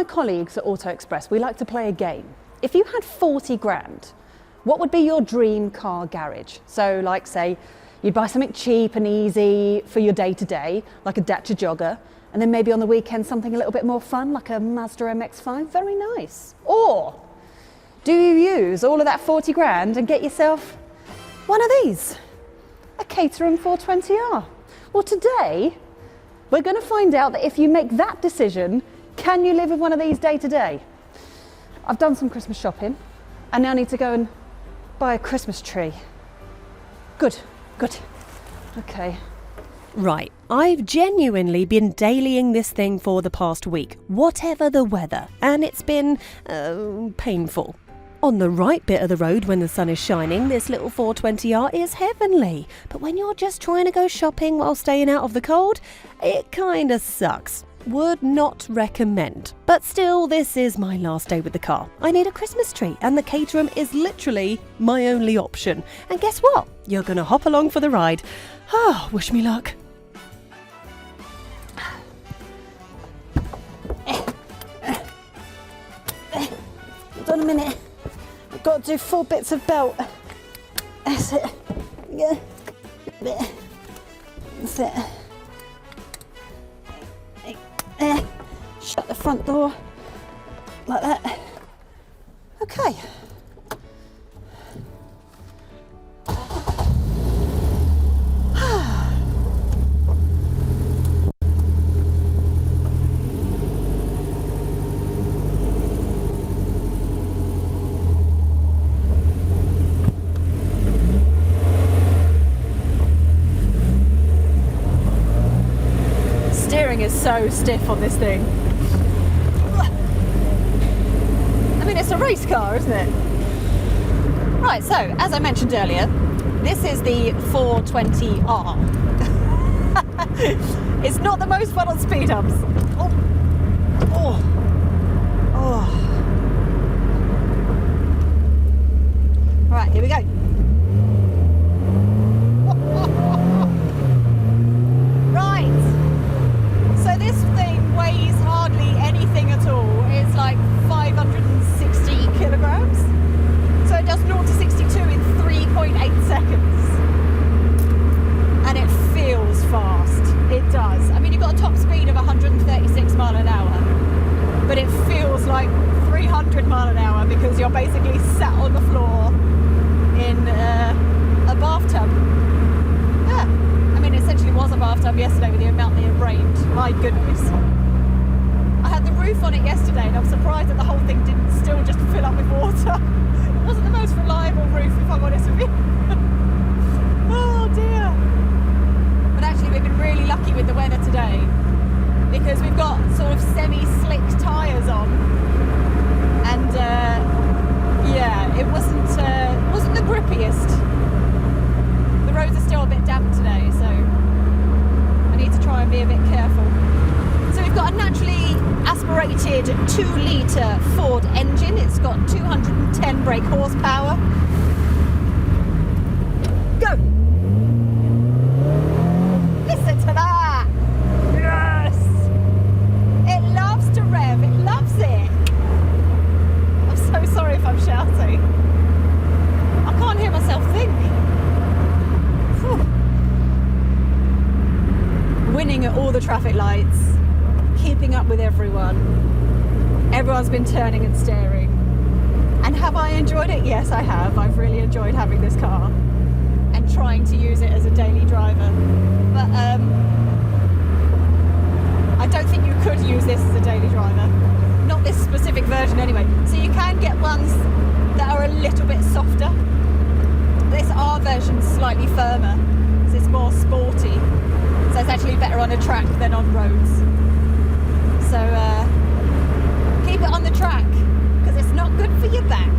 colleagues at Auto Express, we like to play a game. If you had 40 grand, what would be your dream car garage? So like say, you'd buy something cheap and easy for your day-to-day, like a Dacia jogger, and then maybe on the weekend something a little bit more fun, like a Mazda MX-5, very nice. Or do you use all of that 40 grand and get yourself one of these, a Caterham 420R? Well, today, we're going to find out that if you make that decision, can you live with one of these day to day? I've done some Christmas shopping. I now need to go and buy a Christmas tree. Good. Okay. Right, I've genuinely been dailying this thing for the past week, whatever the weather, and it's been painful. On the right bit of the road when the sun is shining, this little 420R is heavenly. But when you're just trying to go shopping while staying out of the cold, it kinda sucks. Would not recommend. But still, this is my last day with the car. I need a Christmas tree, and the Caterham is literally my only option. And guess what? You're gonna hop along for the ride. Ah, wish me luck. Hold on a minute. I've got to do 4 bits of belt. That's it. Yeah. That's it. Shut the front door. Like that. Okay. Is so stiff on this thing. I mean, it's a race car, isn't it? Right, so as I mentioned earlier, this is the 420R. It's not the most fun on speed humps. Right, here we go. This thing weighs hardly anything at all. It's like 560 kilograms. So it does 0 to 62 in 3.8 seconds. And it feels fast. It does. I mean, you've got a top speed of 136 mile an hour, but it feels like 300 mile an hour because you're basically sat on the floor in a bathtub. Yeah. I mean, it essentially was a bathtub yesterday with the amount that it rained. My goodness. I had the roof on it yesterday and I'm surprised that the whole thing didn't still just fill up with water. It wasn't the most reliable roof, if I'm honest with you. Oh dear. But actually we've been really lucky with the weather today because we've got sort of semi-slick tyres on. And yeah, it wasn't the grippiest. The roads are still a bit damp today, so I need to try and be a bit careful. So we've got a naturally aspirated 2-litre Ford engine. It's got 210 brake horsepower. Go! Listen to that! Yes! It loves to rev, it loves it. I'm so sorry if I'm shouting. I can't hear myself think. Whew. Winning at all the traffic lights, keeping up with everyone. Everyone's been turning and staring. And have I enjoyed it? Yes, I have. I've really enjoyed having this car and trying to use it as a daily driver. But I don't think you could use this as a daily driver. Not this specific version anyway. So you can get ones that are a little bit softer. This R version's slightly firmer, so it's more sporty. So it's actually better on a track than on roads. So keep it on the track, because it's not good for your back.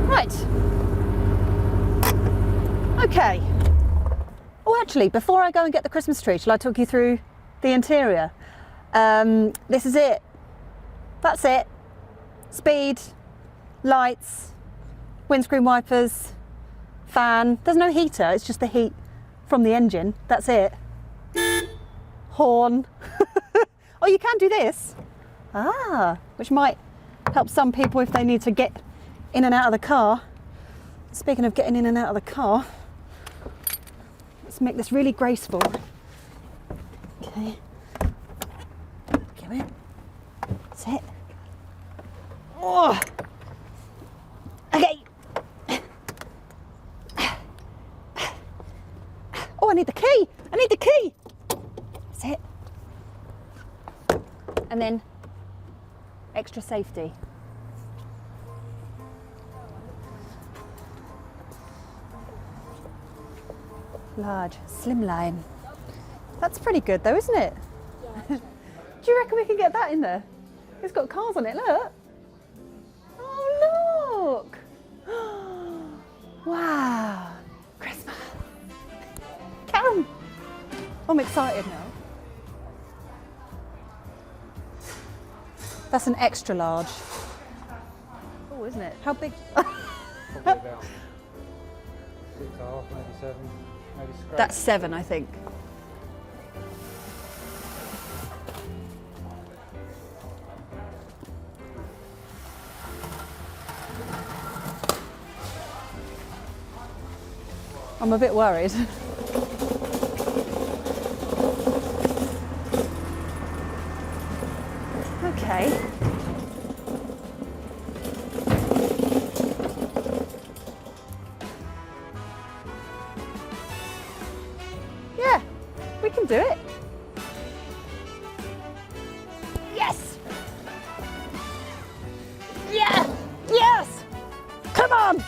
Right. Okay. Oh, actually, before I go and get the Christmas tree, shall I talk you through the interior? This is it. That's it. Speed, lights, windscreen wipers, fan. There's no heater, it's just the heat from the engine. That's it. Horn. Oh, you can do this. Ah, which might help some people if they need to get in and out of the car. Speaking of getting in and out of the car, let's make this really graceful. Okay. Give it. That's it. Oh. Okay. Oh, I need the key. I need the key. That's it. And then extra safety. Large, slimline. That's pretty good though, isn't it? Yeah. Do you reckon we can get that in there? It's got cars on it, look. Oh, look. Wow. Christmas. Come. I'm excited now. That's an extra large. Oh, isn't it? How big? Probably about 6.5, maybe 7, maybe scratch. That's 7, I think. I'm a bit worried. Okay. Yeah, we can do it. Yes! Yeah! Yes! Come on!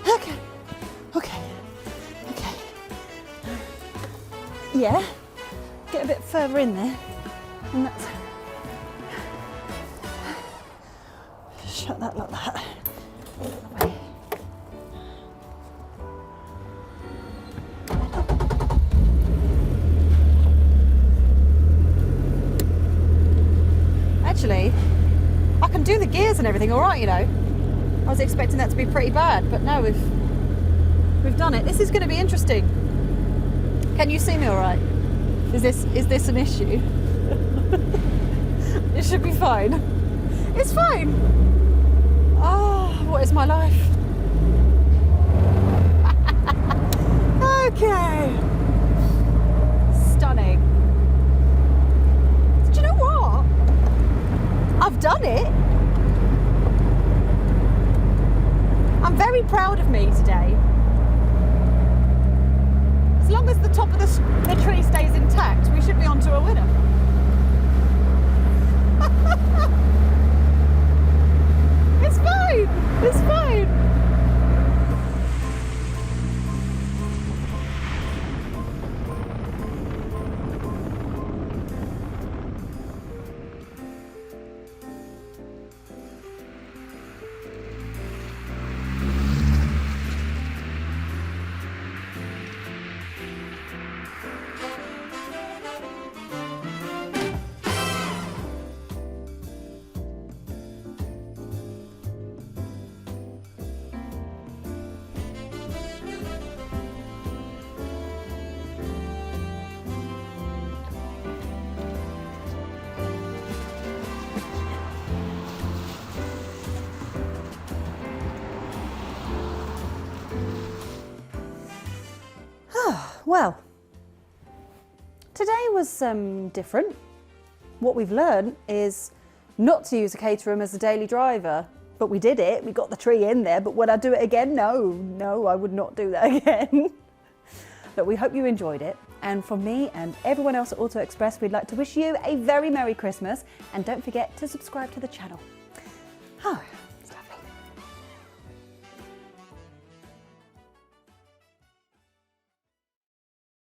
Okay. Okay. Okay. Yeah. Get a bit further in there. And that's... Shut that like that. Away. Actually, I can do the gears and everything all right, you know. I was expecting that to be pretty bad, but no, we've done it. This is going to be interesting. Can you see me all right? Is this an issue? It should be fine. It's fine. Oh, what is my life? Okay. Stunning. Do you know what? I've done it. I'm very proud of me today. As long as the top of the tree stays intact, we should be on to a winner. It's fine. It's fine. Well, today was different. What we've learned is not to use a Caterham as a daily driver, but we did it. We got the tree in there, but would I do it again? No, I would not do that again. But we hope you enjoyed it. And from me and everyone else at Auto Express, we'd like to wish you a very Merry Christmas. And don't forget to subscribe to the channel.